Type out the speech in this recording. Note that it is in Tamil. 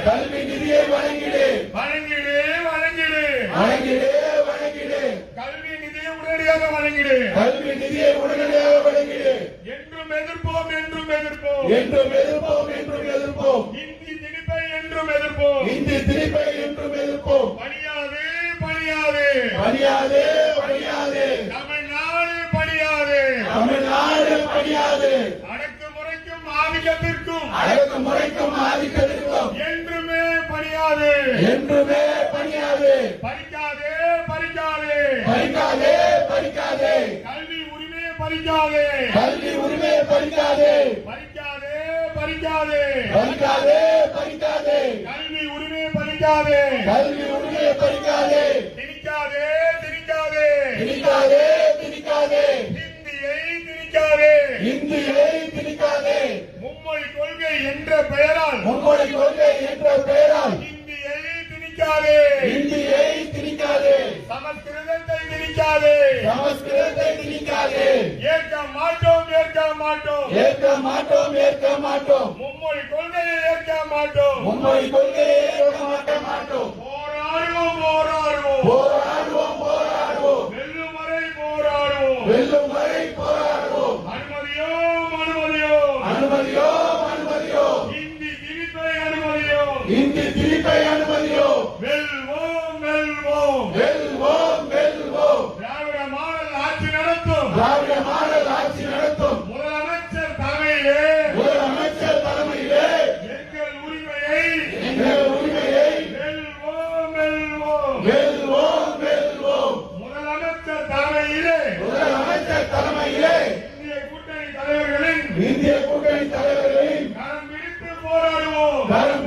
கல்வி நிதியை வழங்கிடு வழங்கிடு வழங்கிடு வழங்கிடு வழங்கிடு கல்வி நிதியை உடனடியாக வழங்கிடு கல்வி நிதியை உடனடியாக வழங்கிடு என்றும் எதிர்ப்போம் என்றும் எதிர்ப்போம் என்றும் எதிர்ப்போம் என்றும் எதிர்ப்போம் இந்தி திணிப்பை என்றும் எதிர்ப்போம் இந்தி திணிப்பை என்றும் எதிர்ப்போம் பணியாது பணியாது பணியாது பணியாது தமிழ்நாடு பணியாது தமிழ்நாடு பணியாது அடக்குமுறைக்கும் ஆதிக்கத்திற்கும் அடக்குமுறைக்கும் ஆதிக்கத்திற்கும் என்றுமே பணியாது என்றுமே பணியாது பறிக்காதே பறிக்காதே பறிக்காதே பறிக்காதே கல்வி உரிமையை பறிக்காதே கல்வி உரிமையை பறிக்காதே பறிக்காதே பறிக்காதே பறிக்காதே பறிக்காதே கல்வி உரிமையை பறிக்காதே கல்வி உரிமையை பறிக்காதே திணிக்காதே திணிக்காதே திணிக்காதே திணிக்காதே இந்தியை திணிக்காதே இந்தியை திணிக்காதே மும்மொழி கொள்கை என்ற பெயரால் மும்மொழி கொள்கை என்ற பெயரால் இந்தியை திணிக்காதே இந்தியை திணிக்காதே சமஸ்கிருதத்தை திணிக்காதே சமஸ்கிருதத்தை திணிக்காதே ஏற்க மாட்டோம் ஏற்க மாட்டோம் ஏற்க மாட்டோம் ஏற்க மாட்டோம் மும்மொழி கொள்கையை ஏற்க மாட்டோம் மும்மொழி கொள்கையை ஏற்க மாட்டோம் போராடுவோம் போராடுவோம் போராடுவோம் போராடுவோம் வெல்லும் வரை போராடுவோம் வெல்லும் வரை போராடுவோம் அனுமதியோ அனுமதியோ அனுமதியோ அனுமதியோ இந்தி திணிப்பை அனுமதியோ இந்தி திணிப்பை அனுமதியோ வெல்வோம் வெல்வோம் வெல்வோம் வெல்வோம் திராவிட மாடல் ஆட்சி நடத்தும் திராவிட மாடல் ஆட்சி நடத்தும் முதலமைச்சர் தலைமையிலே முதலமைச்சர் தலைமையிலே எங்கள் உரிமையை எங்கள் உரிமையை வெல்வோம் வெல்வோம் வெல்வோம் வெல்வோம் முதலமைச்சர் தலைமையிலே முதலமைச்சர் தலைமையிலே இந்திய கூட்டணி தலைவர்களின் இந்திய கூட்டணி தலைவர்களின் கரம் பிடித்து போராடுவோம் கரம்